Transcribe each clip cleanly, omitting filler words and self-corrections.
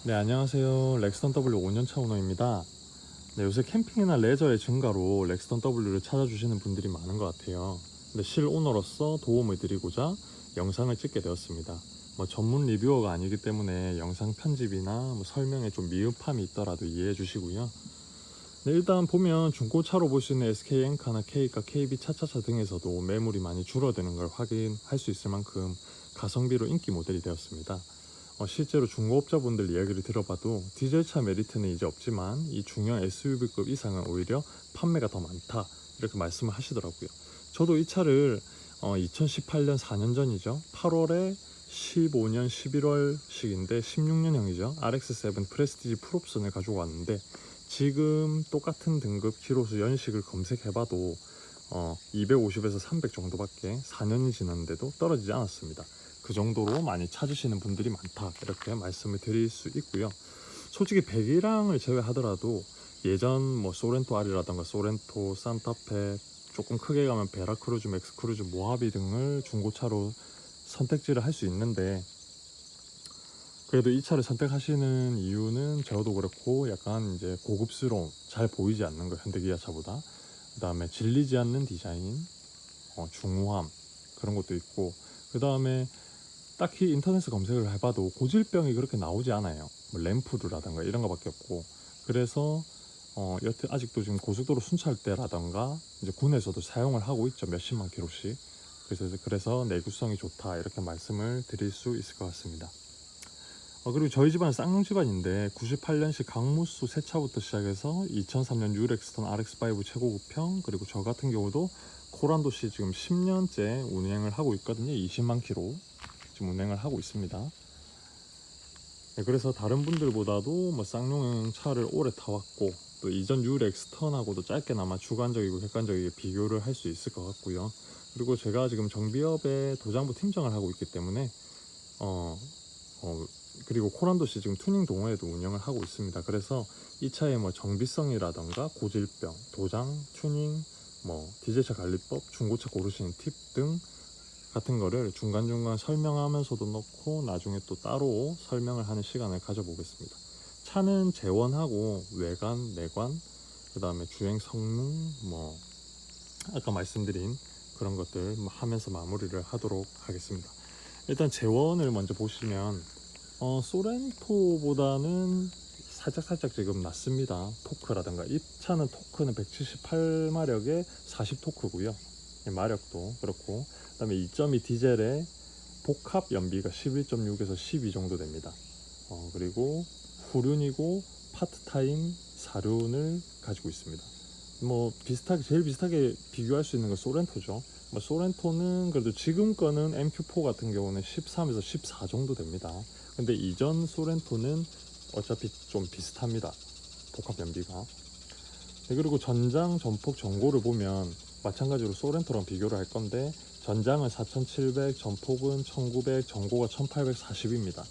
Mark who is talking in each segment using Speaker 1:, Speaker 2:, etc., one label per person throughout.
Speaker 1: 네, 안녕하세요. 렉스턴 W 5년차 오너입니다. 네, 요새 캠핑이나 레저의 증가로 렉스턴 W를 찾아주시는 분들이 많은 것 같아요. 근데 실 오너로서 도움을 드리고자 영상을 찍게 되었습니다. 전문 리뷰어가 아니기 때문에 영상 편집이나 설명에 좀 미흡함이 있더라도 이해해 주시고요. 네, 일단 보면 중고차로 볼 수 있는 SK 엔카나 K카, KB 차차차 등에서도 매물이 많이 줄어드는 걸 확인할 수 있을 만큼 가성비로 인기 모델이 되었습니다. 실제로 중고업자분들 이야기를 들어봐도 디젤차 메리트는 이제 없지만 이 중형 SUV급 이상은 오히려 판매가 더 많다, 이렇게 말씀을 하시더라고요. 저도 이 차를 2018년 4년 전이죠. 8월에 15년 11월식인데 16년형이죠. RX-7 프레스티지 풀옵션을 가지고 왔는데, 지금 똑같은 등급 키로수 연식을 검색해봐도 250에서 300 정도밖에 4년이 지났는데도 떨어지지 않았습니다. 그 정도로 많이 찾으시는 분들이 많다, 이렇게 말씀을 드릴 수 있고요. 솔직히 배기량을 제외하더라도 예전 소렌토 R이라던가 소렌토, 산타페, 조금 크게 가면 베라크루즈, 맥스크루즈, 모하비 등을 중고차로 선택지를 할 수 있는데, 그래도 이 차를 선택하시는 이유는 저도 그렇고 약간 이제 고급스러움, 잘 보이지 않는 거, 현대기아차보다. 그 다음에 질리지 않는 디자인, 중후함, 그런 것도 있고, 그 다음에 딱히 인터넷에 검색을 해봐도 고질병이 그렇게 나오지 않아요. 램프르라던가 이런 거밖에 없고. 그래서 여태 아직도 지금 고속도로 순찰대라던가 이제 군에서도 사용을 하고 있죠, 몇십만 킬로씩. 그래서 내구성이 좋다, 이렇게 말씀을 드릴 수 있을 것 같습니다. 그리고 저희 집안은 쌍용 집안인데 98년식 강무수 새 차부터 시작해서 2003년 뉴렉스턴 RX5 최고급형, 그리고 저 같은 경우도 코란도시 지금 10년째 운행을 하고 있거든요. 20만 킬로 지금 운행을 하고 있습니다. 네, 그래서 다른 분들보다도 쌍용 차를 오래 타왔고, 또 이전 뉴렉스턴하고도 짧게나마 주관적이고 객관적이게 비교를 할 수 있을 것 같고요. 그리고 제가 지금 정비업의 도장부 팀장을 하고 있기 때문에 그리고 코란도시 지금 투닝 동호회도 운영을 하고 있습니다. 그래서 이 차의 정비성이라던가 고질병, 도장, 튜닝, 디젤차 관리법, 중고차 고르시는 팁 등 같은 거를 중간중간 설명하면서도 넣고 나중에 또 따로 설명을 하는 시간을 가져보겠습니다. 차는 재원하고 외관, 내관, 그 다음에 주행 성능, 아까 말씀드린 그런 것들 하면서 마무리를 하도록 하겠습니다. 일단 재원을 먼저 보시면 소렌토보다는 살짝 지금 낮습니다. 토크라든가 이 차는 토크는 178마력에 40토크고요. 마력도 그렇고, 그 다음에 2.2 디젤의 복합 연비가 11.6에서 12 정도 됩니다. 그리고 후륜이고 파트타임 사륜을 가지고 있습니다. 제일 비슷하게 비교할 수 있는 건 소렌토죠. 소렌토는 그래도 지금 거는 MQ4 같은 경우는 13에서 14 정도 됩니다. 근데 이전 소렌토는 어차피 좀 비슷합니다, 복합 연비가. 네, 그리고 전장 전폭 전고를 보면 마찬가지로 소렌토랑 비교를 할 건데, 전장은 4700, 전폭은 1900, 전고가 1840입니다.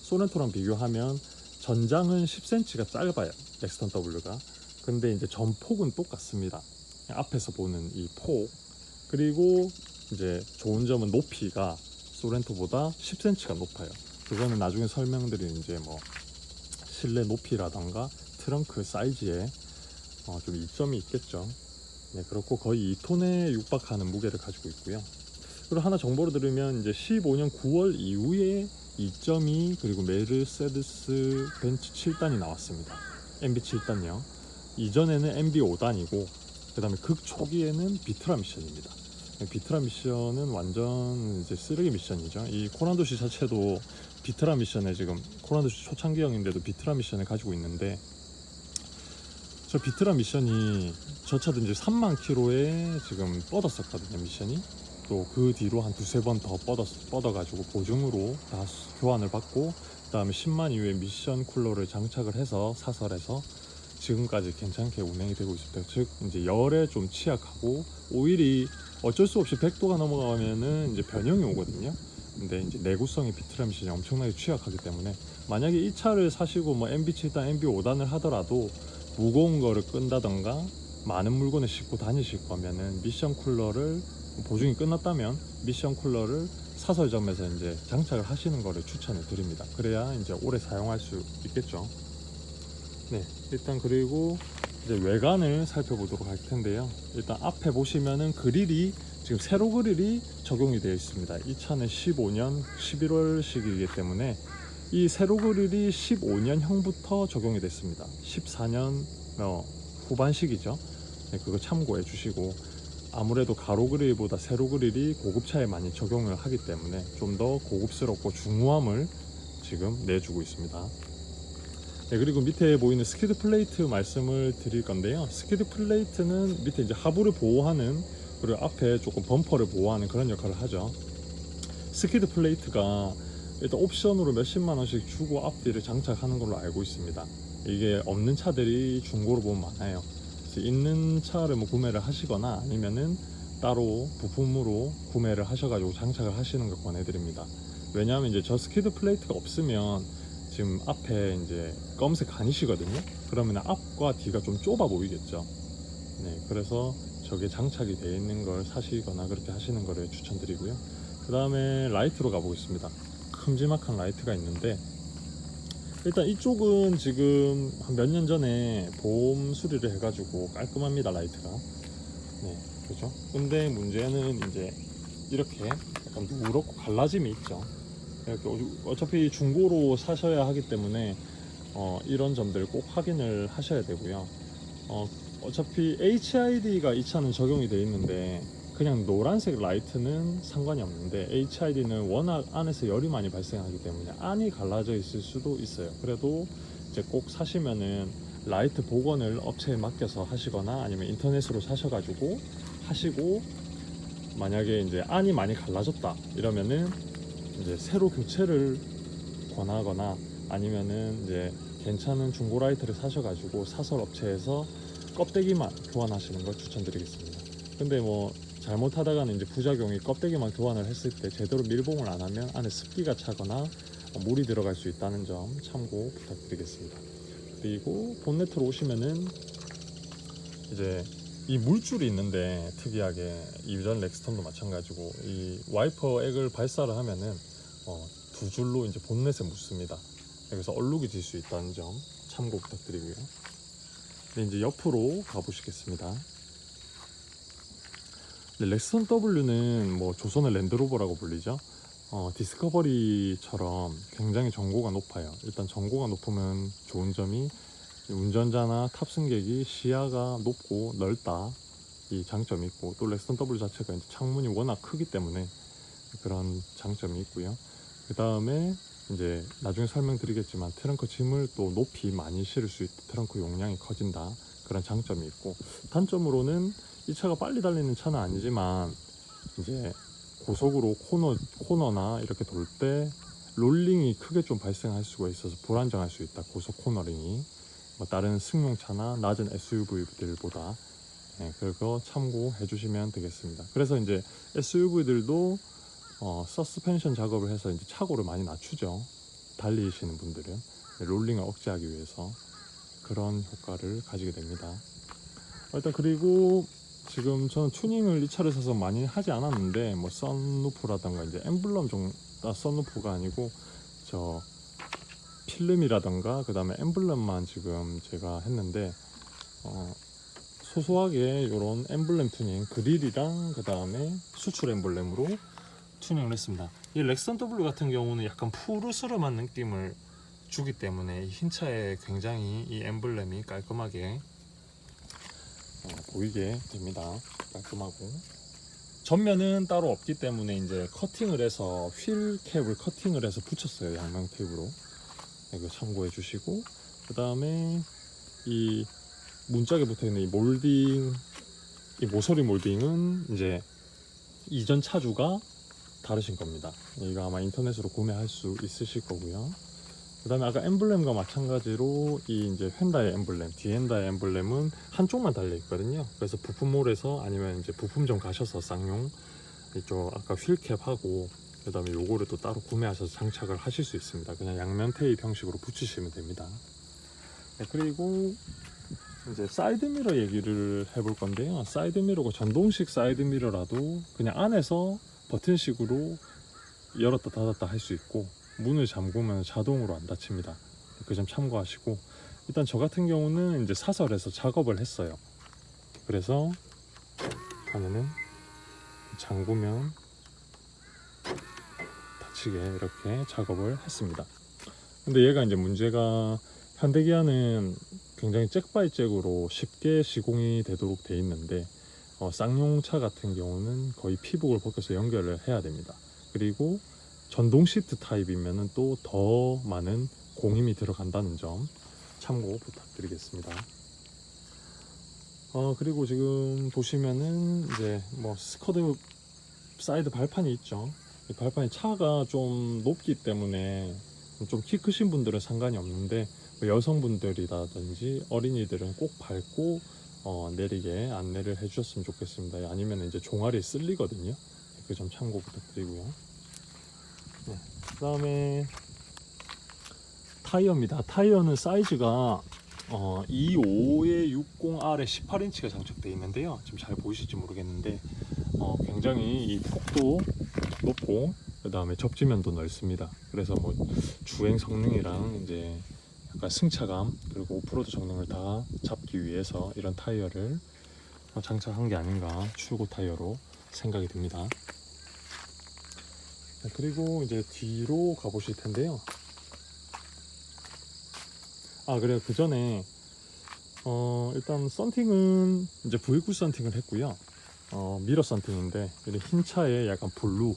Speaker 1: 소렌토랑 비교하면 전장은 10cm가 짧아요, 렉스턴 W가. 근데 이제 전폭은 똑같습니다. 앞에서 보는 이 폭. 그리고 이제 좋은 점은 높이가 소렌토보다 10cm가 높아요. 그거는 나중에 설명드린 이제 실내 높이라던가 트렁크 사이즈에 좀 이점이 있겠죠. 네, 그렇고 거의 2톤에 육박하는 무게를 가지고 있고요. 그리고 하나 정보를 들으면 이제 15년 9월 이후에 2.2 그리고 메르세데스 벤츠 7단이 나왔습니다. MB 7단요. 이전에는 MB 5단이고, 그 다음에 극 초기에는 비트라 미션입니다. 비트라 미션은 완전 이제 쓰레기 미션이죠. 이 코란도시 자체도 비트라 미션에 지금 코란도시 초창기형인데도 비트라 미션을 가지고 있는데, 저 비트라 미션이 저 차도 이제 3만 킬로에 지금 뻗었었거든요, 미션이. 또 그 뒤로 한 두세 번 더 뻗어가지고 보증으로 다 교환을 받고, 그 다음에 10만 이후에 미션 쿨러를 장착을 해서 사설해서 지금까지 괜찮게 운행이 되고 있습니다. 즉 이제 열에 좀 취약하고, 오일이 어쩔 수 없이 100도가 넘어가면은 이제 변형이 오거든요. 근데 이제 내구성이 비트라 미션이 엄청나게 취약하기 때문에, 만약에 이 차를 사시고 MB7단, MB5단을 하더라도 무거운 거를 끈다던가 많은 물건을 싣고 다니실 거면은 미션 쿨러를, 보증이 끝났다면 미션 쿨러를 사설점에서 이제 장착을 하시는 거를 추천을 드립니다. 그래야 이제 오래 사용할 수 있겠죠. 네, 일단 그리고 이제 외관을 살펴보도록 할 텐데요. 일단 앞에 보시면은 그릴이 지금 세로 그릴이 적용이 되어 있습니다. 이 차는 15년 11월식이기 때문에 이 세로 그릴이 15년형부터 적용이 됐습니다. 14년 후반식이죠. 네, 그거 참고해 주시고, 아무래도 가로 그릴보다 세로 그릴이 고급차에 많이 적용을 하기 때문에 좀 더 고급스럽고 중후함을 지금 내주고 있습니다. 네, 그리고 밑에 보이는 스키드 플레이트 말씀을 드릴 건데요. 스키드 플레이트는 밑에 이제 하부를 보호하는, 그리고 앞에 조금 범퍼를 보호하는 그런 역할을 하죠. 스키드 플레이트가 일단 옵션으로 몇십만 원씩 주고 앞뒤를 장착하는 걸로 알고 있습니다. 이게 없는 차들이 중고로 보면 많아요. 그래서 있는 차를 뭐 구매를 하시거나 아니면은 따로 부품으로 구매를 하셔가지고 장착을 하시는 걸 권해드립니다. 왜냐하면 이제 저 스키드 플레이트가 없으면 지금 앞에 이제 검은색 가니시거든요. 그러면 앞과 뒤가 좀 좁아 보이겠죠. 네, 그래서 저게 장착이 되어 있는 걸 사시거나 그렇게 하시는 거를 추천드리고요. 그 다음에 라이트로 가보겠습니다. 큼지막한 라이트가 있는데, 일단 이쪽은 지금 한 몇 년 전에 보험 수리를 해가지고 깔끔합니다. 라이트가. 네, 그죠? 근데 문제는 이제 이렇게 약간 누렇고 갈라짐이 있죠. 이렇게 어차피 중고로 사셔야 하기 때문에 이런 점들 꼭 확인을 하셔야 되고요. 어차피 HID가 이 차는 적용이 되어 있는데 그냥 노란색 라이트는 상관이 없는데, HID는 워낙 안에서 열이 많이 발생하기 때문에 안이 갈라져 있을 수도 있어요. 그래도 이제 꼭 사시면은 라이트 복원을 업체에 맡겨서 하시거나 아니면 인터넷으로 사셔가지고 하시고, 만약에 이제 안이 많이 갈라졌다 이러면은 이제 새로 교체를 권하거나 아니면은 이제 괜찮은 중고 라이트를 사셔가지고 사설 업체에서 껍데기만 교환하시는 걸 추천드리겠습니다. 근데 뭐 잘못하다가는 이제 부작용이 껍데기만 교환을 했을 때 제대로 밀봉을 안 하면 안에 습기가 차거나 물이 들어갈 수 있다는 점 참고 부탁드리겠습니다. 그리고 본네트로 오시면은 이제 이 물줄이 있는데, 특이하게 이전 렉스턴도 마찬가지고 이 와이퍼 액을 발사를 하면은 두 줄로 이제 본넷에 묻습니다. 여기서 얼룩이 질 수 있다는 점 참고 부탁드리고요. 네, 이제 옆으로 가보시겠습니다. 네, 렉스턴 W는 뭐 조선의 랜드로버라고 불리죠. 디스커버리처럼 굉장히 전고가 높아요. 일단 전고가 높으면 좋은 점이 운전자나 탑승객이 시야가 높고 넓다, 이 장점이 있고, 또 렉스턴 W 자체가 이제 창문이 워낙 크기 때문에 그런 장점이 있고요. 그 다음에 이제 나중에 설명드리겠지만 트렁크 짐을 또 높이 많이 실을 수 있다, 트렁크 용량이 커진다, 그런 장점이 있고, 단점으로는 이 차가 빨리 달리는 차는 아니지만 이제 고속으로 코너나 이렇게 돌 때 롤링이 크게 좀 발생할 수가 있어서 불안정할 수 있다. 고속 코너링이 뭐 다른 승용차나 낮은 SUV들보다. 네, 그거 참고해 주시면 되겠습니다. 그래서 이제 SUV들도 서스펜션 작업을 해서 이제 차고를 많이 낮추죠. 달리시는 분들은 롤링을 억제하기 위해서 그런 효과를 가지게 됩니다. 일단 그리고 지금 저는 튜닝을 이 차를 사서 많이 하지 않았는데, 뭐 썬루프라던가 이제 엠블럼 썬루프가 아니고 저 필름이라던가 그 다음에 엠블럼만 지금 제가 했는데, 소소하게 이런 엠블럼 튜닝, 그릴이랑 그 다음에 수출 엠블럼으로 튜닝을 했습니다. 이 렉선 W 같은 경우는 약간 푸르스름한 느낌을 주기 때문에 흰 차에 굉장히 이 엠블럼이 깔끔하게 보이게 됩니다. 깔끔하고, 전면은 따로 없기 때문에 이제 커팅을 해서 휠 캡을 커팅을 해서 붙였어요. 양면 테이프로. 이거 참고해 주시고, 그 다음에 이 문짝에 붙어 있는 이 몰딩, 이 모서리 몰딩은 이제 이전 차주가 다르신 겁니다. 이거 아마 인터넷으로 구매할 수 있으실 거고요. 그 다음에 아까 엠블렘과 마찬가지로 이 이제 휀다의 엠블렘, 디엔다의 엠블렘은 한쪽만 달려 있거든요. 그래서 부품몰에서 아니면 이제 부품점 가셔서 쌍용 이쪽 아까 휠캡하고 그 다음에 요거를 또 따로 구매하셔서 장착을 하실 수 있습니다. 그냥 양면 테이프 형식으로 붙이시면 됩니다. 네, 그리고 이제 사이드미러 얘기를 해볼 건데요. 사이드미러가 전동식 사이드미러라도 그냥 안에서 버튼식으로 열었다 닫았다 할 수 있고 문을 잠그면 자동으로 안 닫힙니다. 그 점 참고하시고, 일단 저 같은 경우는 이제 사설에서 작업을 했어요. 그래서 하면은 잠그면 닫히게 이렇게 작업을 했습니다. 근데 얘가 이제 문제가, 현대기아는 굉장히 잭바이잭으로 쉽게 시공이 되도록 돼 있는데 쌍용차 같은 경우는 거의 피복을 벗겨서 연결을 해야 됩니다. 그리고 전동 시트 타입이면 또 더 많은 공임이 들어간다는 점 참고 부탁드리겠습니다. 그리고 지금 보시면은 이제 뭐 스커드 사이드 발판이 있죠. 이 발판이 차가 좀 높기 때문에 좀 키 크신 분들은 상관이 없는데, 여성분들이라든지 어린이들은 꼭 밟고 내리게 안내를 해주셨으면 좋겠습니다. 아니면 이제 종아리에 쓸리거든요. 그 점 참고 부탁드리고요. 네. 그 다음에 타이어입니다. 타이어는 사이즈가 25에 60R에 18인치가 장착되어 있는데요. 지금 잘 보이실지 모르겠는데 굉장히 이 폭도 높고 그 다음에 접지면도 넓습니다. 그래서 뭐 주행 성능이랑 이제 약간 승차감 그리고 오프로드 성능을 다 잡기 위해서 이런 타이어를 장착한 게 아닌가, 출고 타이어로 생각이 듭니다. 그리고 이제 뒤로 가보실 텐데요. 그래요. 그 전에 일단 썬팅은 이제 V9 썬팅을 했고요. 미러 썬팅인데 흰 차에 약간 블루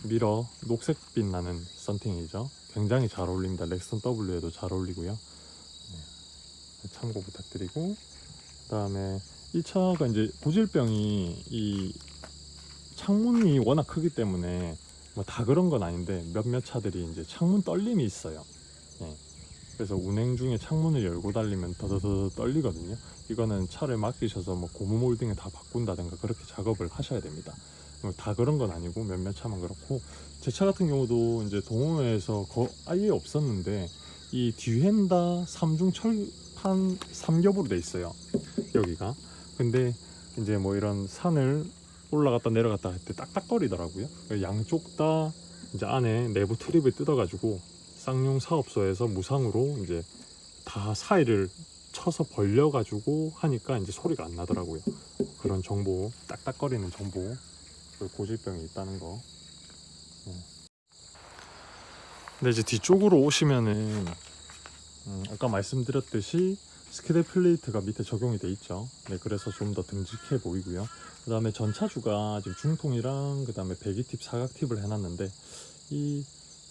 Speaker 1: 미러 녹색빛 나는 썬팅이죠. 굉장히 잘 어울립니다. 렉스턴 W에도 잘 어울리고요. 네, 참고 부탁드리고, 그 다음에 이 차가 이제 고질병이 이 창문이 워낙 크기 때문에 뭐 다 그런 건 아닌데 몇몇 차들이 이제 창문 떨림이 있어요. 네. 그래서 운행 중에 창문을 열고 달리면 더더더 떨리거든요. 이거는 차를 맡기셔서 뭐 고무 몰딩을 다 바꾼다든가 그렇게 작업을 하셔야 됩니다. 다 그런 건 아니고 몇몇 차만 그렇고, 제 차 같은 경우도 이제 동호회에서 아예 없었는데 이 뒤엔다 3중 철판 3겹으로 돼 있어요, 여기가. 근데 이제 뭐 이런 산을 올라갔다 내려갔다 할 때 딱딱거리더라고요. 양쪽 다 이제 안에 내부 트립을 뜯어가지고 쌍용 사업소에서 무상으로 이제 다 사이를 쳐서 벌려가지고 하니까 이제 소리가 안 나더라고요. 그런 정보, 딱딱거리는 정보, 고질병이 있다는 거. 근데 이제 뒤쪽으로 오시면은 아까 말씀드렸듯이 스키드 플레이트가 밑에 적용이 돼 있죠. 네, 그래서 좀 더 듬직해 보이고요. 그 다음에 전차주가 지금 중통이랑 그 다음에 배기 팁, 사각 팁을 해놨는데, 이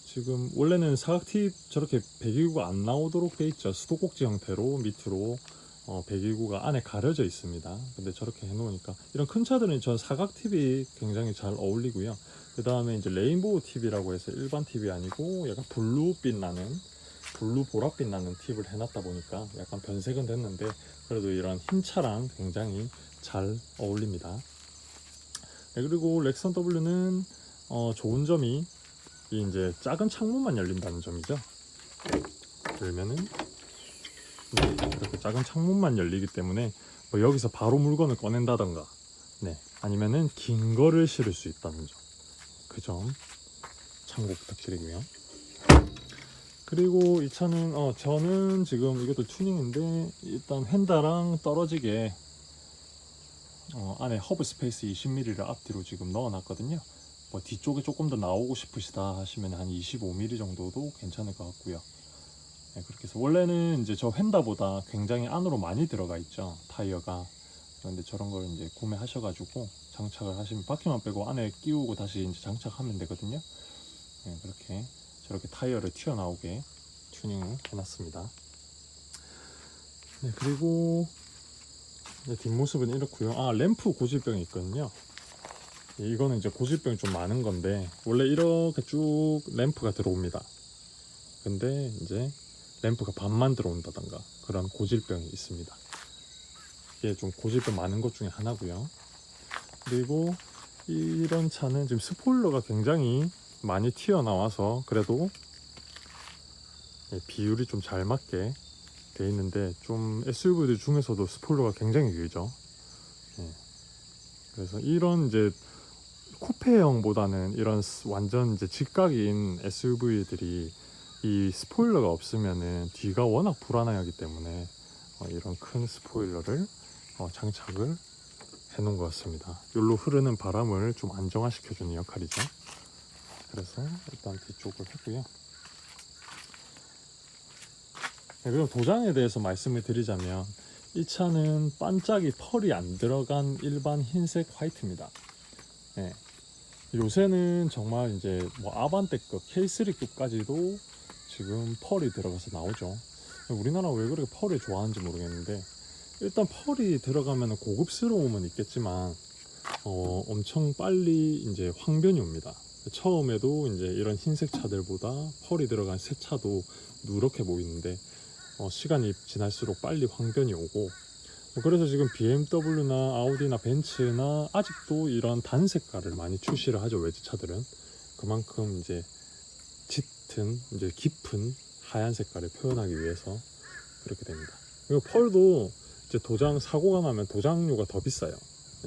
Speaker 1: 지금 원래는 사각 팁 저렇게 배기구가 안 나오도록 돼 있죠. 수도꼭지 형태로 밑으로 배기구가 안에 가려져 있습니다. 근데 저렇게 해놓으니까 이런 큰 차들은 전 사각 팁이 굉장히 잘 어울리고요. 그 다음에 이제 레인보우 팁이라고 해서 일반 팁이 아니고 약간 블루빛 나는, 블루 보랏빛 나는 팁을 해놨다 보니까 약간 변색은 됐는데 그래도 이런 흰 차랑 굉장히 잘 어울립니다. 네, 그리고 렉선 W는 좋은 점이 이 이제 작은 창문만 열린다는 점이죠. 열면은 이렇게 작은 창문만 열리기 때문에 뭐 여기서 바로 물건을 꺼낸다던가, 네, 아니면은 긴 거를 실을 수 있다는 점, 그 점 참고 부탁드리고요. 그리고 이 차는 저는 지금 이것도 튜닝인데 일단 휀다랑 떨어지게 안에 허브 스페이스 20mm를 앞뒤로 지금 넣어 놨거든요. 뭐 뒤쪽에 조금 더 나오고 싶으시다 하시면 한 25mm 정도도 괜찮을 것 같고요. 네, 그렇게 해서 원래는 이제 저 휀다보다 굉장히 안으로 많이 들어가 있죠, 타이어가. 그런데 저런 걸 이제 구매하셔가지고 장착을 하시면 바퀴만 빼고 안에 끼우고 다시 이제 장착하면 되거든요. 네, 그렇게 저렇게 타이어를 튀어나오게 튜닝을 해놨습니다. 네, 그리고 뒷모습은 이렇고요. 램프 고질병이 있거든요. 이거는 이제 고질병이 좀 많은 건데 원래 이렇게 쭉 램프가 들어옵니다. 근데 이제 램프가 반만 들어온다던가 그런 고질병이 있습니다. 이게 좀 고질병 많은 것 중에 하나고요. 그리고 이런 차는 지금 스포일러가 굉장히 많이 튀어나와서 그래도 비율이 좀 잘 맞게 돼 있는데, 좀 SUV들 중에서도 스포일러가 굉장히 길죠. 그래서 이런 이제 쿠페형보다는 이런 완전 이제 직각인 SUV들이 이 스포일러가 없으면은 뒤가 워낙 불안해하기 때문에 이런 큰 스포일러를 장착을 해 놓은 것 같습니다. 여기로 흐르는 바람을 좀 안정화시켜주는 역할이죠. 그래서 일단 뒤쪽을 했고요. 네, 그럼 도장에 대해서 말씀을 드리자면 이 차는 반짝이 펄이 안 들어간 일반 흰색 화이트입니다. 네. 요새는 정말 이제 뭐 아반떼급, K3급까지도 지금 펄이 들어가서 나오죠. 우리나라 왜 그렇게 펄을 좋아하는지 모르겠는데 일단 펄이 들어가면 고급스러움은 있겠지만 엄청 빨리 이제 황변이 옵니다. 처음에도 이제 이런 흰색 차들보다 펄이 들어간 새 차도 누렇게 보이는데 시간이 지날수록 빨리 황변이 오고 그래서 지금 BMW나 아우디나 벤츠나 아직도 이런 단 색깔을 많이 출시를 하죠. 외제차들은 그만큼 이제 짙은 이제 깊은 하얀 색깔을 표현하기 위해서 그렇게 됩니다. 그리고 펄도 이제 도장 사고가 나면 도장료가 더 비싸요.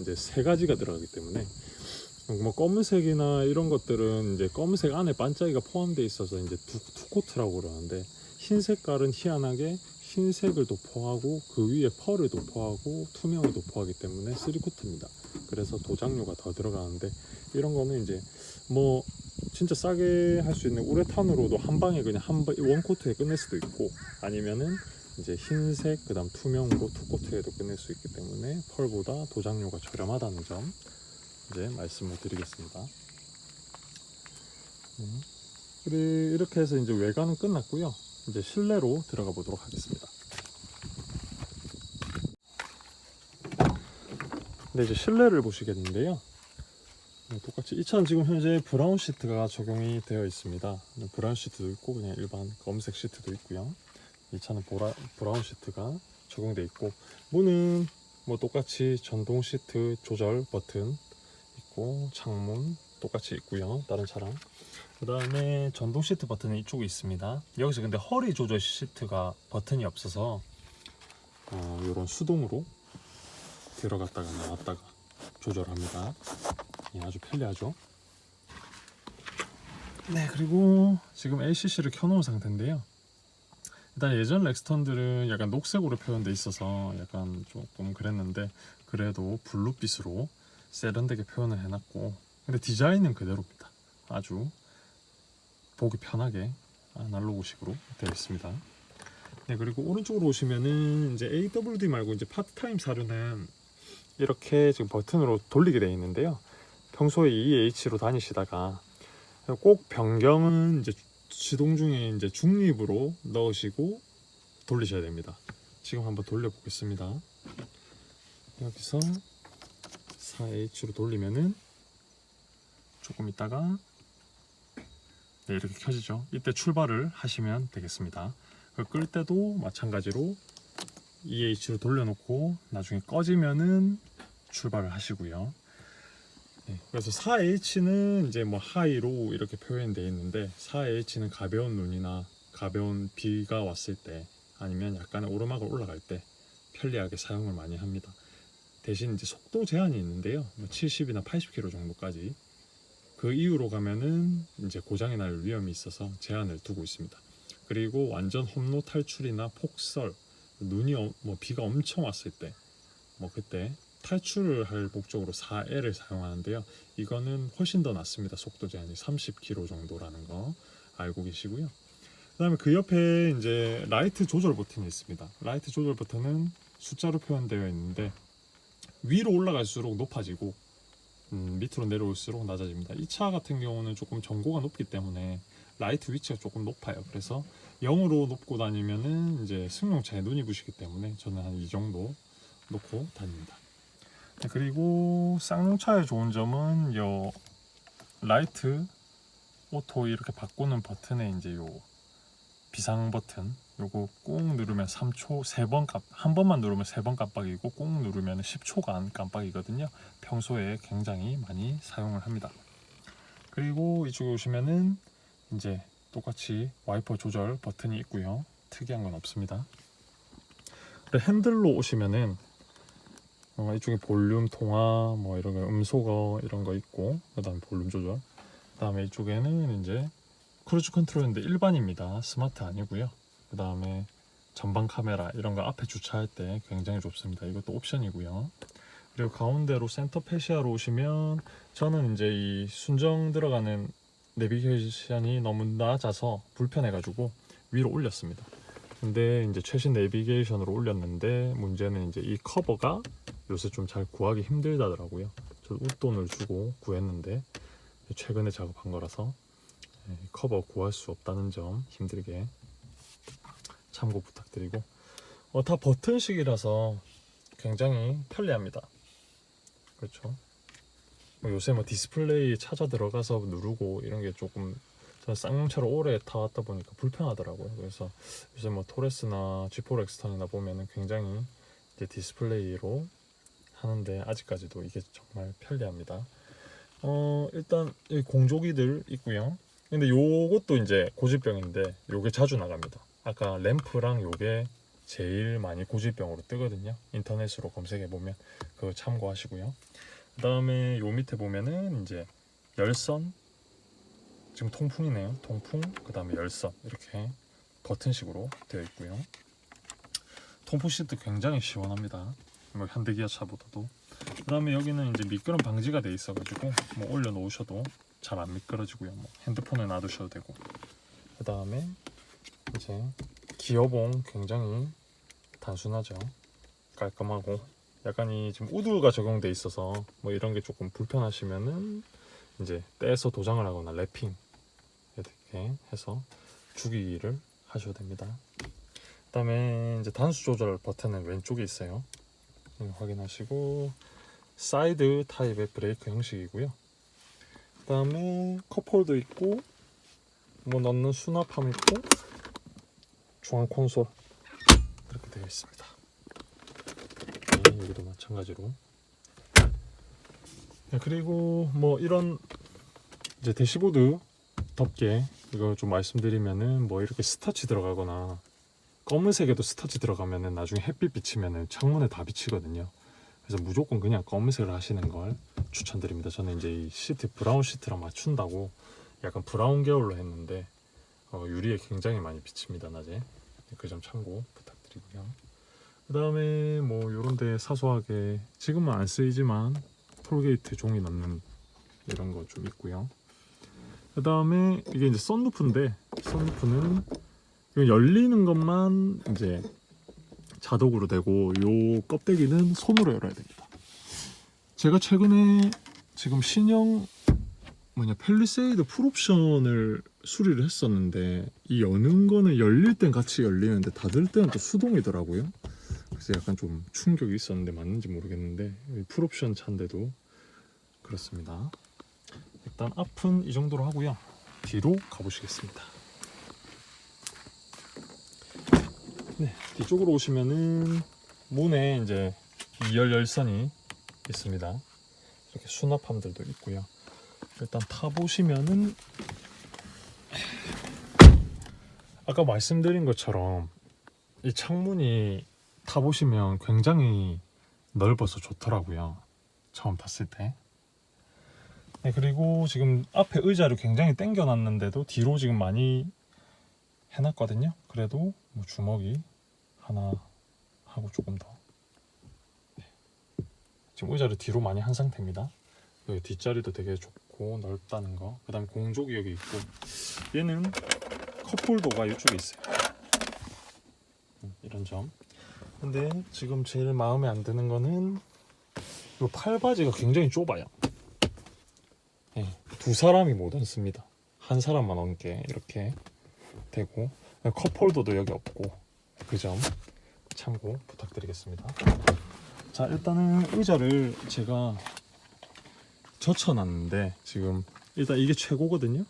Speaker 1: 이제 세 가지가 들어가기 때문에 뭐 검은색이나 이런 것들은 이제 검은색 안에 반짝이가 포함되어 있어서 이제 투 코트라고 그러는데 흰 색깔은 희한하게 흰색을 도포하고 그 위에 펄을 도포하고 투명을 도포하기 때문에 3코트입니다. 그래서 도장료가 더 들어가는데 이런 거는 이제 뭐 진짜 싸게 할 수 있는 우레탄으로도 한 방에 그냥 원코트에 끝낼 수도 있고 아니면은 이제 흰색 그다음 투명으로 투코트에도 끝낼 수 있기 때문에 펄보다 도장료가 저렴하다는 점 이제 말씀을 드리겠습니다. 이렇게 해서 이제 외관은 끝났고요. 이제 실내로 들어가 보도록 하겠습니다. 네, 이제 실내를 보시겠는데요. 똑같이 이 차는 지금 현재 브라운 시트가 적용이 되어 있습니다. 브라운 시트도 있고 그냥 일반 검은색 시트도 있고요. 이 차는 브라운 시트가 적용되어 있고 문은 뭐 똑같이 전동 시트 조절 버튼 있고 창문 똑같이 있고요. 다른 차랑 그 다음에 전동 시트 버튼은 이쪽에 있습니다. 여기서 근데 허리 조절 시트가 버튼이 없어서 이런 수동으로 들어갔다가 나왔다가 조절합니다. 예, 아주 편리하죠. 네, 그리고 지금 LCC를 켜놓은 상태인데요. 일단 예전 렉스턴들은 약간 녹색으로 표현돼 있어서 약간 조금 그랬는데 그래도 블루빛으로 세련되게 표현을 해놨고 근데 디자인은 그대로입니다. 아주 보기 편하게 아날로그식으로 되어 있습니다. 네, 그리고 오른쪽으로 오시면은 이제 AWD 말고 이제 파트타임 사료는 이렇게 지금 버튼으로 돌리게 되어 있는데요. 평소에 EH로 다니시다가 꼭 변경은 이제 시동 중에 이제 중립으로 넣으시고 돌리셔야 됩니다. 지금 한번 돌려 보겠습니다. 여기서 4H로 돌리면은 조금 있다가 네, 이렇게 켜지죠. 이때 출발을 하시면 되겠습니다. 끌 때도 마찬가지로 EH로 돌려놓고 나중에 꺼지면은 출발을 하시고요. 네, 그래서 4H는 이제 뭐 하이로 이렇게 표현되어 있는데 4H는 가벼운 눈이나 가벼운 비가 왔을 때 아니면 약간의 오르막을 올라갈 때 편리하게 사용을 많이 합니다. 대신 이제 속도 제한이 있는데요. 뭐 70이나 80km 정도까지 그 이후로 가면은 이제 고장이 날 위험이 있어서 제한을 두고 있습니다. 그리고 완전 험로 탈출이나 폭설, 눈이 뭐 비가 엄청 왔을 때 뭐 그때 탈출을 할 목적으로 4L을 사용하는데요. 이거는 훨씬 더 낫습니다. 속도 제한이 30km 정도라는 거 알고 계시고요. 그 다음에 그 옆에 이제 라이트 조절 버튼이 있습니다. 라이트 조절 버튼은 숫자로 표현되어 있는데 위로 올라갈수록 높아지고 밑으로 내려올수록 낮아집니다. 이 차 같은 경우는 조금 전고가 높기 때문에 라이트 위치가 조금 높아요. 그래서 0으로 놓고 다니면은 이제 승용차에 눈이 부시기 때문에 저는 한 이 정도 놓고 다닙니다. 네, 그리고 쌍용차의 좋은 점은 요 라이트 오토 이렇게 바꾸는 버튼에 이제 요 비상 버튼 요거 꾹 누르면 3초 한 번만 누르면 3번 깜빡이고 꾹 누르면 10초간 깜빡이거든요. 평소에 굉장히 많이 사용을 합니다. 그리고 이쪽에 오시면은 이제 똑같이 와이퍼 조절 버튼이 있고요. 특이한 건 없습니다. 핸들로 오시면은 이쪽에 볼륨 통화 뭐 이런 거 음소거 이런 거 있고, 그다음에 볼륨 조절, 그다음에 이쪽에는 이제 크루즈 컨트롤인데 일반입니다. 스마트 아니고요. 그다음에 전방 카메라 이런 거 앞에 주차할 때 굉장히 좋습니다. 이것도 옵션이고요. 그리고 가운데로 센터 페시아로 오시면, 저는 이제 이 순정 들어가는 내비게이션이 너무 낮아서 불편해가지고 위로 올렸습니다. 근데 이제 최신 내비게이션으로 올렸는데, 문제는 이제 이 커버가 요새 좀 잘 구하기 힘들다더라고요. 저도 웃돈을 주고 구했는데 최근에 작업한 거라서 커버 구할 수 없다는 점 힘들게 참고 부탁드리고, 다 버튼식이라서 굉장히 편리합니다. 그렇죠. 요새 뭐 디스플레이 찾아 들어가서 누르고 이런 게 조금, 저는 쌍용차를 오래 타왔다 보니까 불편하더라고요. 그래서 요새 뭐 토레스나 G4 엑스턴이나 보면은 굉장히 이제 디스플레이로 하는데, 아직까지도 이게 정말 편리합니다. 일단 이 공조기들 있고요. 근데 요것도 이제 고질병인데, 요게 자주 나갑니다. 아까 램프랑 요게 제일 많이 고질병으로 뜨거든요. 인터넷으로 검색해 보면 그거 참고하시고요. 그 다음에 요 밑에 보면은 이제 열선, 지금 통풍이네요. 통풍, 그 다음에 열선, 이렇게 버튼식으로 되어 있고요. 통풍 시트 굉장히 시원합니다. 뭐 현대기아 차보다도. 그 다음에 여기는 이제 미끄럼 방지가 돼 있어가지고 뭐 올려 놓으셔도 잘 안 미끄러지고요. 뭐 핸드폰에 놔두셔도 되고. 그 다음에 이제 기어봉 굉장히 단순하죠. 깔끔하고, 약간 이 지금 우드가 적용돼 있어서 뭐 이런 게 조금 불편하시면은 이제 떼서 도장을 하거나 랩핑 이렇게 해서 주기를 하셔도 됩니다. 그 다음에 이제 단수 조절 버튼은 왼쪽에 있어요. 확인하시고, 사이드 타입의 브레이크 형식이고요. 그 다음에 컵홀더 있고, 뭐 넣는 수납함 있고, 중앙 콘솔 이렇게 되어 있습니다. 여기도 마찬가지로. 그리고 뭐 이런 이제 대시보드 덮개, 이거 좀 말씀드리면은, 뭐 이렇게 스타치 들어가거나 검은색에도 스타치 들어가면은 나중에 햇빛 비치면은 창문에 다 비치거든요. 그래서 무조건 그냥 검은색을 하시는 걸 추천드립니다. 저는 이제 이 시트 브라운 시트랑 맞춘다고 약간 브라운 계열로 했는데 유리에 굉장히 많이 비칩니다, 낮에. 그 점 참고 부탁드리고요. 그 다음에 뭐 요런데 사소하게 지금은 안 쓰이지만 톨게이트 종이 넣는 이런 거 좀 있고요. 그 다음에 이게 이제 썬루프인데, 썬루프는 이거 열리는 것만 이제 자동으로 되고, 요 껍데기는 손으로 열어야 됩니다. 제가 최근에 지금 신형 팰리세이드 풀옵션을 수리를 했었는데, 이 여는 거는 열릴 땐 같이 열리는데 닫을 때는 또 수동이더라고요. 그래서 약간 좀 충격이 있었는데 맞는지 모르겠는데, 풀옵션 차인데도 그렇습니다. 일단 앞은 이 정도로 하고요. 뒤로 가보시겠습니다. 네, 뒤쪽으로 오시면은 문에 이제 2열 열선이 있습니다. 이렇게 수납함들도 있고요. 일단 타보시면은, 아까 말씀드린 것처럼 이 창문이 타보시면 굉장히 넓어서 좋더라고요. 처음 탔을 때. 네, 그리고 지금 앞에 의자를 굉장히 당겨 놨는데도 뒤로 지금 많이 해놨거든요. 그래도 뭐 주먹이 하나 하고 조금 더. 네. 지금 의자를 뒤로 많이 한 상태입니다. 여기 뒷자리도 되게 좋고 넓다는 거. 그 다음에 공조기 여기 있고, 얘는 컵홀더가 이쪽에 있어요. 이런 점. 근데 지금 제일 마음에 안 드는 거는 이 팔바지가 굉장히 좁아요. 네, 두 사람이 못 앉습니다. 한 사람만 앉게 이렇게 되고, 컵홀더도 여기 없고, 그 점 참고 부탁드리겠습니다. 자, 일단은 의자를 제가 젖혀놨는데, 지금 일단 이게 최고거든요.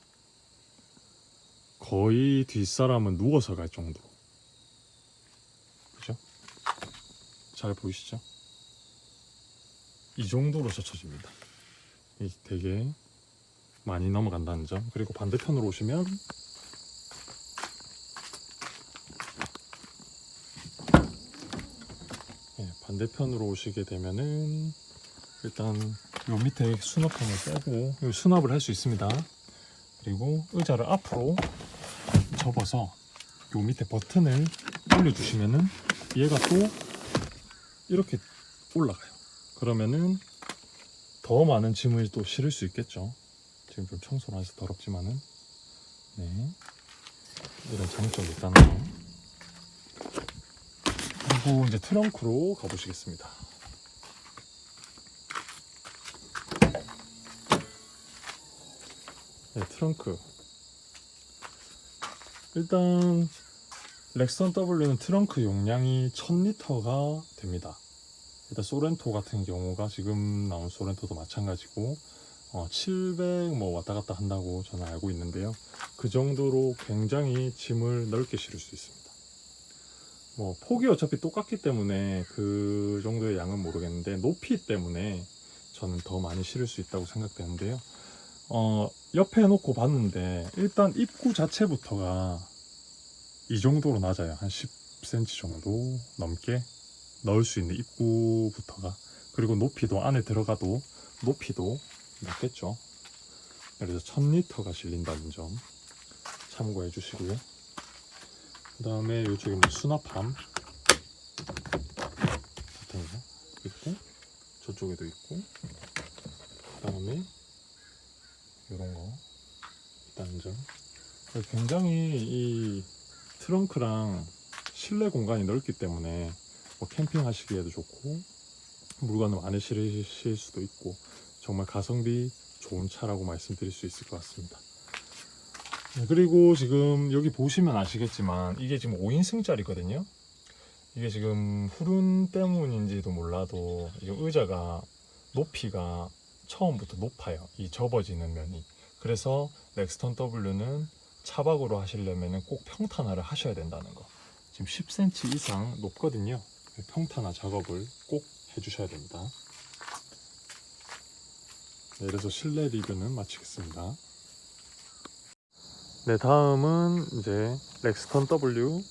Speaker 1: 거의 뒷사람은 누워서 갈 정도. 그죠? 잘 보이시죠? 이 정도로 젖혀집니다. 이 되게 많이 넘어간다는 점. 그리고 반대편으로 오시면 네, 반대편으로 오시게 되면은 일단 요 밑에 수납함을 빼고 요 수납을 할 수 있습니다. 그리고 의자를 앞으로 접어서 요 밑에 버튼을 올려주시면은 얘가 또 이렇게 올라가요. 그러면은 더 많은 짐을 또 실을 수 있겠죠. 지금 좀 청소를 해서 더럽지만은 네, 이런 장점이 있다는 거. 그리고 이제 트렁크로 가보시겠습니다. 네, 트렁크. 일단 렉스턴 W는 트렁크 용량이 1000리터가 됩니다. 일단 소렌토 같은 경우가 지금 나온 소렌토도 마찬가지고 700 뭐 왔다 갔다 한다고 저는 알고 있는데요. 그 정도로 굉장히 짐을 넓게 실을 수 있습니다. 뭐 폭이 어차피 똑같기 때문에 그 정도의 양은 모르겠는데 높이 때문에 저는 더 많이 실을 수 있다고 생각되는데요. 옆에 놓고 봤는데 일단 입구 자체부터가 이 정도로 낮아요. 한 10cm 정도 넘게 넣을 수 있는 입구부터가. 그리고 높이도 안에 들어가도 높이도 낮겠죠. 그래서 1000리터가 실린다는 점 참고해 주시고요. 그 다음에 이쪽에 뭐 수납함 같은 거 있고 저쪽에도 있고 그 다음에 이런 거 있다는 점. 굉장히 이 트렁크랑 실내 공간이 넓기 때문에 뭐 캠핑 하시기에도 좋고 물건을 안에 실으실 수도 있고 정말 가성비 좋은 차라고 말씀드릴 수 있을 것 같습니다. 네, 그리고 지금 여기 보시면 아시겠지만 이게 지금 5인승짜리거든요. 이게 지금 후륜 때문인지도 몰라도 이 의자가 높이가 처음부터 높아요. 이 접어지는 면이. 그래서 렉스턴 W는 차박으로 하시려면 꼭 평탄화를 하셔야 된다는 거. 지금 10cm 이상 높거든요. 평탄화 작업을 꼭 해주셔야 됩니다. 네, 그래서 실내 리뷰는 마치겠습니다. 네, 다음은 이제 렉스턴 W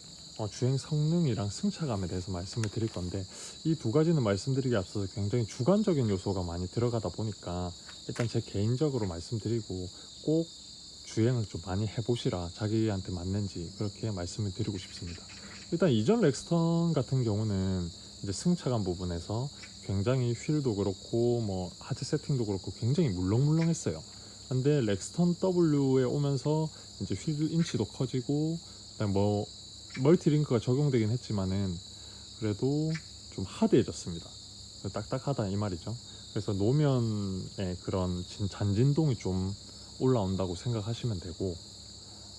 Speaker 1: 주행 성능이랑 승차감에 대해서 말씀을 드릴 건데 이 두 가지는 말씀드리기 앞서서 굉장히 주관적인 요소가 많이 들어가다 보니까 일단 제 개인적으로 말씀드리고 꼭 주행을 좀 많이 해보시라, 자기한테 맞는지 그렇게 말씀을 드리고 싶습니다. 일단 이전 렉스턴 같은 경우는 이제 승차감 부분에서 굉장히 휠도 그렇고 뭐 하체 세팅도 그렇고 굉장히 물렁물렁했어요. 근데 렉스턴 W에 오면서 이제 휠 인치도 커지고 뭐 멀티링크가 적용되긴 했지만은 그래도 좀 하드해졌습니다. 딱딱하다 이 말이죠. 그래서 노면의 그런 잔진동이 좀 올라온다고 생각하시면 되고,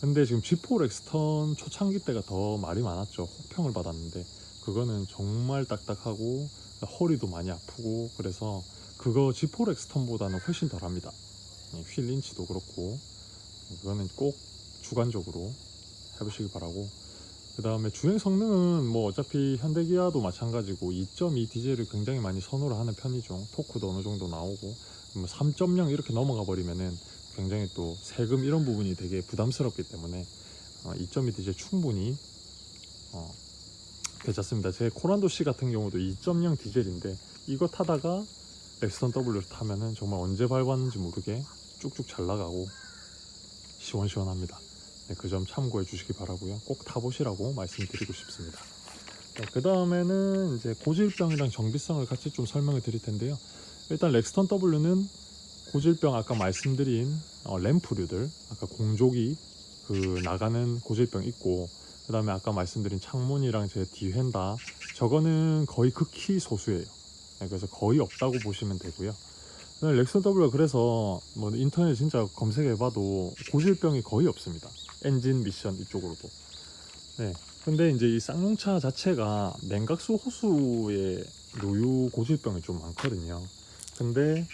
Speaker 1: 근데 지금 G4 렉스턴 초창기 때가 더 말이 많았죠. 혹평을 받았는데 그거는 정말 딱딱하고 허리도 많이 아프고 그래서 그거 G4 렉스턴보다는 훨씬 덜합니다. 휠 인치도 그렇고 그거는 꼭 주관적으로 해보시기 바라고, 그 다음에 주행 성능은 뭐 어차피 현대기아도 마찬가지고 2.2 디젤을 굉장히 많이 선호를 하는 편이죠. 토크도 어느 정도 나오고 3.0 이렇게 넘어가 버리면은 굉장히 또 세금 이런 부분이 되게 부담스럽기 때문에 2.2 디젤 충분히 괜찮습니다. 제 코란도 C 같은 경우도 2.0 디젤인데 이거 타다가 렉스턴 W를 타면은 정말 언제 밟았는지 모르게 쭉쭉 잘 나가고 시원시원합니다. 네, 그 점 참고해 주시기 바라고요. 꼭 타보시라고 말씀드리고 싶습니다. 네, 그 다음에는 이제 고질병이랑 정비성을 같이 좀 설명을 드릴 텐데요. 일단 렉스턴 W는 고질병 아까 말씀드린 램프류들, 아까 공조기 그 나가는 고질병 있고, 그 다음에 아까 말씀드린 창문이랑 제 뒤휀다 저거는 거의 극히 소수예요. 네, 그래서 거의 없다고 보시면 되고요. 렉스턴 W가 그래서 뭐 인터넷 진짜 검색해봐도 고질병이 거의 없습니다. 엔진 미션 이쪽으로도. 네. 근데 이제 이 쌍용차 자체가 냉각수 호수에 노유 고질병이 좀 많거든요. 근데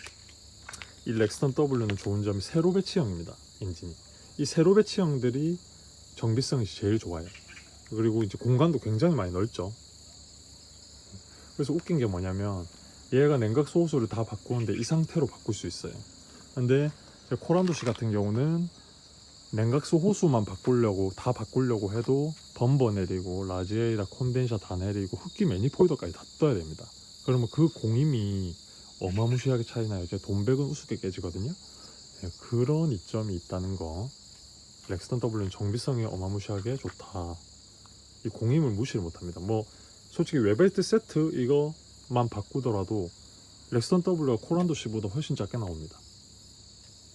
Speaker 1: 이 렉스턴 W는 좋은 점이 세로 배치형입니다. 엔진이. 이 세로 배치형들이 정비성이 제일 좋아요. 그리고 이제 공간도 굉장히 많이 넓죠. 그래서 웃긴 게 뭐냐면 얘가 냉각수 호수를 다 바꾸는데 이 상태로 바꿀 수 있어요. 근데 코란도시 같은 경우는 냉각수 호수만 바꾸려고 다 바꾸려고 해도 범버 내리고 라지에이다 콘덴샤 다 내리고 흡기 매니폴더까지 다 떠야 됩니다. 그러면 그 공임이 어마무시하게 차이 나요. 이제 돈백은 우습게 깨지거든요. 예, 그런 이점이 있다는 거. 렉스턴 W는 정비성이 어마무시하게 좋다. 이 공임을 무시를 못합니다. 뭐 솔직히 웨벨트 세트 이거만 바꾸더라도 렉스턴 W가 코란도 C보다 훨씬 작게 나옵니다.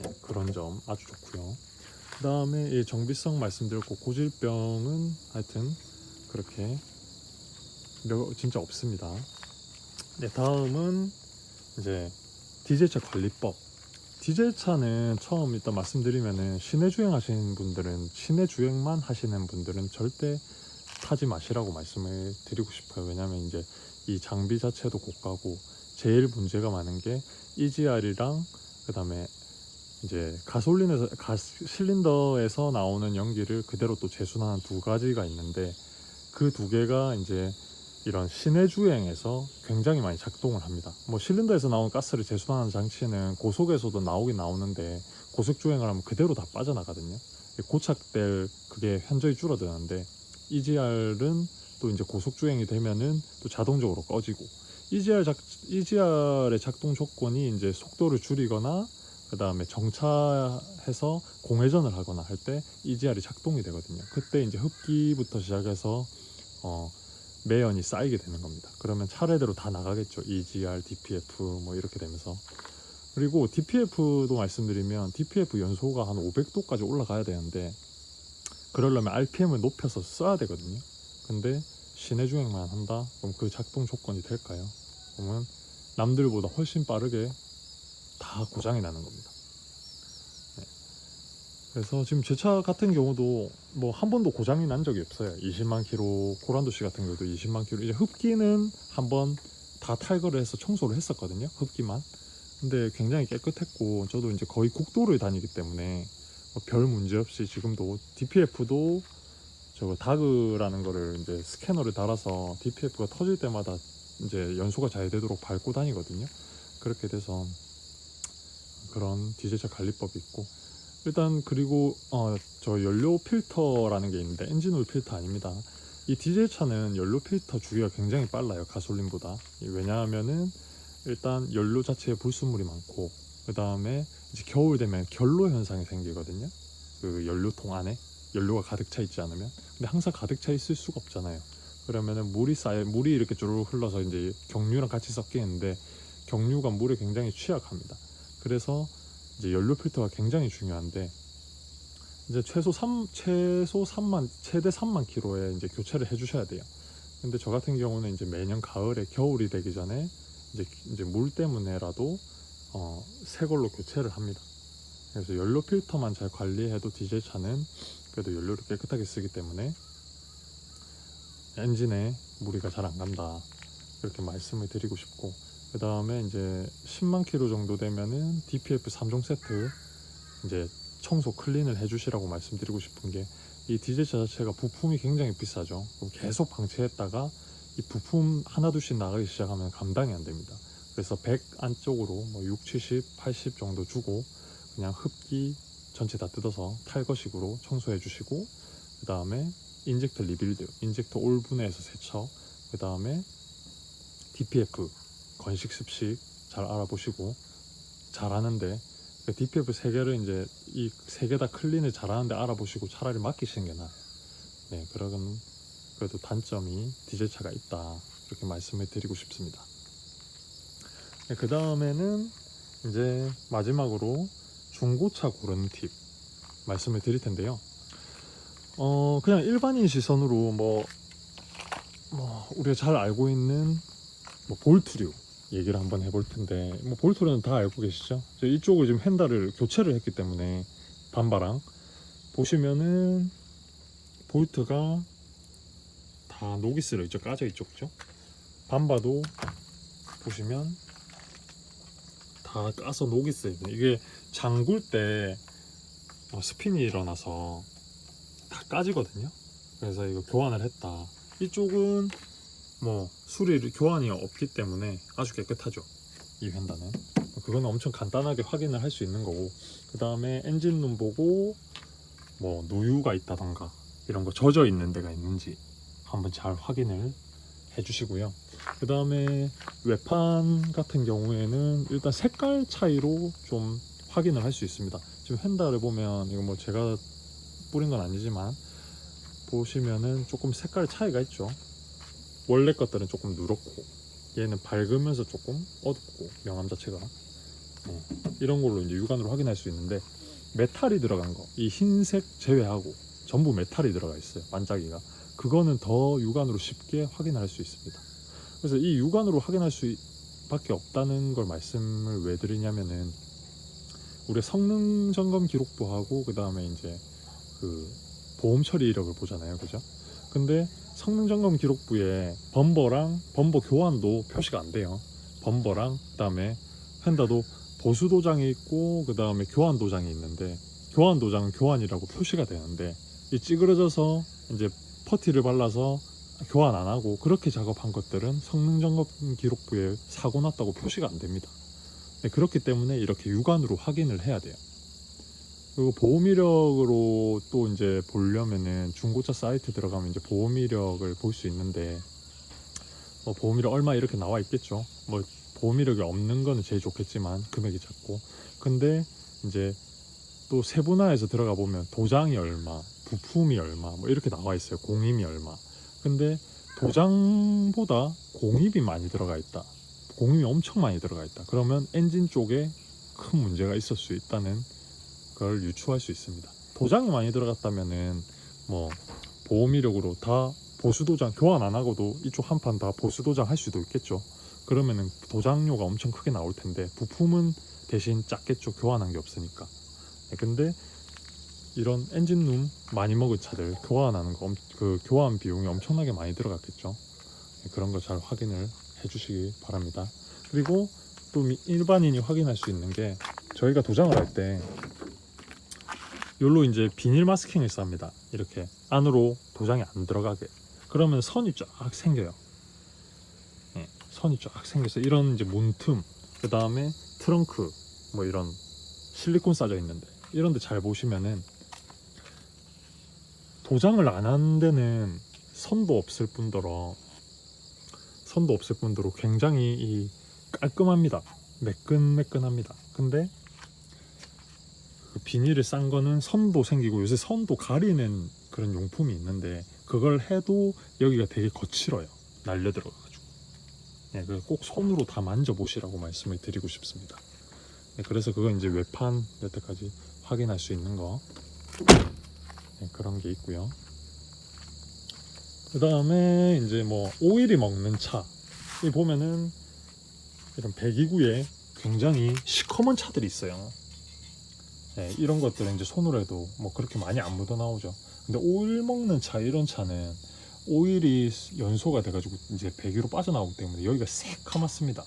Speaker 1: 예, 그런 점 아주 좋고요. 그 다음에 이 정비성 말씀드렸고 고질병은 하여튼 그렇게 진짜 없습니다. 네, 다음은 이제 디젤차 관리법. 디젤차는 처음 일단 말씀드리면은 시내 주행 하시는 분들은 시내 주행만 하시는 분들은 절대 타지 마시라고 말씀을 드리고 싶어요. 왜냐면 이제 이 장비 자체도 고가고 제일 문제가 많은 게 EGR이랑 그 다음에 이제 실린더에서 나오는 연기를 그대로 또 제순하는 두 가지가 있는데 그 두 개가 이제 이런 시내 주행에서 굉장히 많이 작동을 합니다. 뭐 실린더에서 나온 가스를 제순하는 장치는 고속에서도 나오긴 나오는데 고속 주행을 하면 그대로 다 빠져나가거든요. 고착될 그게 현저히 줄어드는데 EGR은 또 이제 고속 주행이 되면은 또 자동적으로 꺼지고 EGR의 작동 조건이 이제 속도를 줄이거나 그 다음에 정차해서 공회전을 하거나 할 때 EGR이 작동이 되거든요. 그때 이제 흡기부터 시작해서 매연이 쌓이게 되는 겁니다. 그러면 차례대로 다 나가겠죠. EGR, DPF 뭐 이렇게 되면서. 그리고 DPF도 말씀드리면 DPF 연소가 한 500도까지 올라가야 되는데 그러려면 RPM을 높여서 써야 되거든요. 근데 시내 주행만 한다? 그럼 그 작동 조건이 될까요? 그러면 남들보다 훨씬 빠르게 다 고장이 나는 겁니다. 네. 그래서 지금 제 차 같은 경우도 뭐 한 번도 고장이 난 적이 없어요. 20만 킬로, 코란도시 같은 경우도 20만 킬로. 이제 흡기는 한번 다 탈거를 해서 청소를 했었거든요. 흡기만. 근데 굉장히 깨끗했고 저도 이제 거의 국도를 다니기 때문에 별 문제 없이 지금도 DPF도 저거 다그라는 거를 이제 스캐너를 달아서 DPF가 터질 때마다 이제 연소가 잘 되도록 밟고 다니거든요. 그렇게 돼서 그런 디젤차 관리법이 있고 일단 그리고 저 연료 필터라는 게 있는데 엔진오일 필터 아닙니다. 이 디젤차는 연료 필터 주기가 굉장히 빨라요. 가솔린보다. 왜냐하면은 일단 연료 자체에 불순물이 많고 그 다음에 이제 겨울 되면 결로 현상이 생기거든요. 그 연료통 안에 연료가 가득 차 있지 않으면. 근데 항상 가득 차 있을 수가 없잖아요. 그러면은 물이 이렇게 쭈르륵 흘러서 이제 경유랑 같이 섞이는데 경유가 물에 굉장히 취약합니다. 그래서 이제 연료 필터가 굉장히 중요한데 이제 최대 3만 킬로에 이제 교체를 해주셔야 돼요. 근데 저 같은 경우는 이제 매년 가을에 겨울이 되기 전에 이제 물 때문에라도 새 걸로 교체를 합니다. 그래서 연료 필터만 잘 관리해도 디젤 차는 그래도 연료를 깨끗하게 쓰기 때문에 엔진에 무리가 잘 안 간다. 이렇게 말씀을 드리고 싶고 그 다음에 이제 10만 킬로 정도 되면은 DPF 3종 세트 이제 청소 클린을 해주시라고 말씀드리고 싶은 게 이 디젤차 자체가 부품이 굉장히 비싸죠. 그럼 계속 방치했다가 이 부품 하나둘씩 나가기 시작하면 감당이 안 됩니다. 그래서 100 안쪽으로 뭐 6, 70, 80 정도 주고 그냥 흡기 전체 다 뜯어서 탈거식으로 청소해 주시고 그 다음에 인젝터 리빌드, 인젝터 올 분해해서 세척, 그 다음에 DPF 건식 습식 잘 알아보시고 잘하는데 DPF 3개를 이제 이 3개 다 클린을 잘하는데 알아보시고 차라리 맡기시는 게 나아요. 네, 그런 그래도 단점이 디젤차가 있다 이렇게 말씀을 드리고 싶습니다. 네, 그 다음에는 이제 마지막으로 중고차 고르는 팁 말씀을 드릴 텐데요. 그냥 일반인 시선으로 뭐 우리가 잘 알고 있는 뭐 볼트류 얘기를 한번 해볼 텐데 뭐 볼트류는 다 알고 계시죠? 이쪽을 지금 핸달을 교체를 했기 때문에 반바랑 보시면은 볼트가 다 노기스로 이쪽 까져 있죠, 그죠? 반바도 보시면 다 까서 노기스입니다. 이게 잠글 때 스핀이 일어나서 다 까지거든요. 그래서 이거 교환을 했다. 이쪽은 뭐 수리 교환이 없기 때문에 아주 깨끗하죠. 이 휀다는 그건 엄청 간단하게 확인을 할 수 있는 거고 그 다음에 엔진룸 보고 뭐 누유가 있다던가 이런 거 젖어 있는 데가 있는지 한번 잘 확인을 해주시고요. 그 다음에 외판 같은 경우에는 일단 색깔 차이로 좀 확인을 할 수 있습니다. 지금 휀다를 보면 이거 뭐 제가 뿌린 건 아니지만 보시면은 조금 색깔 차이가 있죠. 원래 것들은 조금 누렇고 얘는 밝으면서 조금 어둡고 명암 자체가 이런 걸로 이제 육안으로 확인할 수 있는데, 메탈이 들어간 거, 이 흰색 제외하고 전부 메탈이 들어가 있어요. 반짝이가. 그거는 더 육안으로 쉽게 확인할 수 있습니다. 그래서 이 육안으로 확인할 수밖에 없다는 걸 말씀을 왜 드리냐면은, 우리 성능 점검 기록부하고 그 다음에 이제 그 보험 처리 이력을 보잖아요, 그죠? 근데 성능 점검 기록부에 범버랑 범버 교환도 표시가 안 돼요. 범버랑 그 다음에 휀다도 보수 도장이 있고 그 다음에 교환 도장이 있는데, 교환 도장은 교환이라고 표시가 되는데 이 찌그러져서 이제 퍼티를 발라서 교환 안 하고 그렇게 작업한 것들은 성능 점검 기록부에 사고 났다고 표시가 안 됩니다. 네, 그렇기 때문에 이렇게 육안으로 확인을 해야 돼요. 그리고 보험 이력으로 또 이제 보려면은 중고차 사이트 들어가면 이제 보험 이력을 볼 수 있는데, 뭐 보험 이력 얼마 이렇게 나와 있겠죠. 뭐 보험 이력이 없는 거는 제일 좋겠지만 금액이 작고, 근데 이제 또 세분화해서 들어가 보면 도장이 얼마, 부품이 얼마 뭐 이렇게 나와 있어요. 공임이 얼마. 근데 도장보다 공임이 많이 들어가 있다, 공임이 엄청 많이 들어가 있다, 그러면 엔진 쪽에 큰 문제가 있을 수 있다는 걸 유추할 수 있습니다. 도장이 많이 들어갔다면은 뭐 보험 이력으로 다 보수 도장 교환 안 하고도 이쪽 한 판 다 보수 도장 할 수도 있겠죠. 그러면은 도장료가 엄청 크게 나올 텐데 부품은 대신 작겠죠. 교환한 게 없으니까. 근데 이런 엔진룸 많이 먹은 차들 교환하는 거, 그 교환 비용이 엄청나게 많이 들어갔겠죠. 그런 거 잘 확인을 해주시기 바랍니다. 그리고 또 일반인이 확인할 수 있는 게, 저희가 도장을 할 때 요로 이제 비닐 마스킹을 쌉니다. 이렇게 안으로 도장이 안 들어가게. 그러면 선이 쫙 생겨요. 네, 선이 쫙 생겨서 이런 이제 문틈, 그 다음에 트렁크 뭐 이런 실리콘 싸져 있는데 이런 데 잘 보시면은 도장을 안 한 데는 선도 없을 뿐더러 굉장히 깔끔합니다. 매끈매끈합니다. 근데 그 비닐을 싼 거는 선도 생기고, 요새 선도 가리는 그런 용품이 있는데 그걸 해도 여기가 되게 거칠어요. 날려 들어가가지고. 네, 그래서 꼭 손으로 다 만져보시라고 말씀을 드리고 싶습니다. 네, 그래서 그건 이제 외판 여태까지 확인할 수 있는 거, 네, 그런 게 있고요. 그 다음에 이제 뭐 오일이 먹는 차, 이 보면은 이런 배기구에 굉장히 시커먼 차들이 있어요. 네, 이런 것들은 이제 손으로 해도 뭐 그렇게 많이 안 묻어 나오죠. 근데 오일 먹는 차, 이런 차는 오일이 연소가 돼가지고 이제 배기로 빠져나오기 때문에 여기가 새카맣습니다.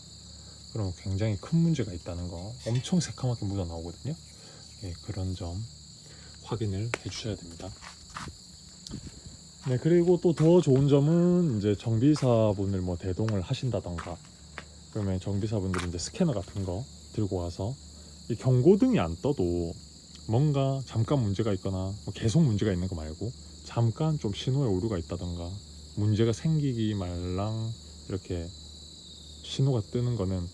Speaker 1: 그럼 굉장히 큰 문제가 있다는 거, 엄청 새카맣게 묻어 나오거든요. 네, 그런 점 확인을 해주셔야 됩니다. 네, 그리고 또 더 좋은 점은 이제 정비사분을 뭐 대동을 하신다던가, 그러면 정비사분들이 이제 스캐너 같은 거 들고 와서 이 경고등이 안 떠도 뭔가 잠깐 문제가 있거나 뭐 계속 문제가 있는 거 말고 잠깐 좀 신호에 오류가 있다던가 문제가 생기기 말랑 이렇게 신호가 뜨는 거는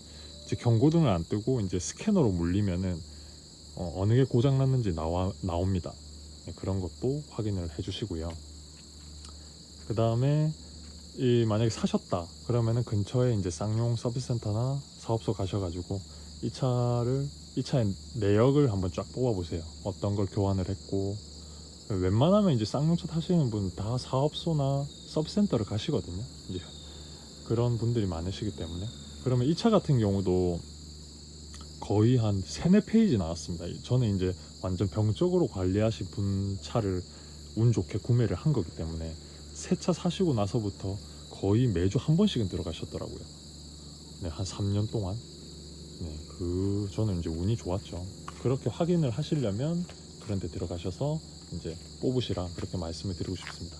Speaker 1: 이제 경고등을 안 뜨고 이제 스캐너로 물리면은 어느 게 고장 났는지 나옵니다. 네, 그런 것도 확인을 해주시고요. 그 다음에 만약에 사셨다 그러면은 근처에 이제 쌍용 서비스센터나 사업소 가셔가지고 이 차의 내역을 한번 쫙 뽑아보세요. 어떤 걸 교환을 했고, 웬만하면 이제 쌍용차 타시는 분 다 사업소나 서비스센터를 가시거든요. 이제 그런 분들이 많으시기 때문에. 그러면 이 차 같은 경우도 거의 한 3-4페이지 나왔습니다. 저는 이제 완전 병적으로 관리하신 분 차를 운 좋게 구매를 한 거기 때문에 새 차 사시고 나서부터 거의 매주 한 번씩은 들어가셨더라고요. 네, 한 3년 동안. 네, 저는 이제 운이 좋았죠. 그렇게 확인을 하시려면 그런 데 들어가셔서 이제 뽑으시라, 그렇게 말씀을 드리고 싶습니다.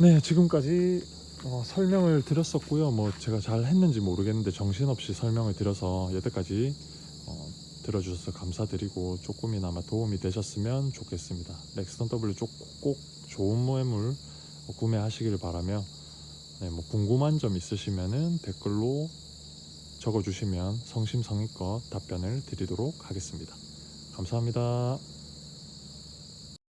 Speaker 1: 네, 지금까지 설명을 드렸었고요. 뭐 제가 잘 했는지 모르겠는데 정신없이 설명을 드려서 여태까지 들어주셔서 감사드리고 조금이나마 도움이 되셨으면 좋겠습니다. 렉스턴 W 꼭 좋은 매물 구매하시길 바라며, 네, 뭐 궁금한 점 있으시면은 댓글로 적어주시면 성심성의껏 답변을 드리도록 하겠습니다. 감사합니다.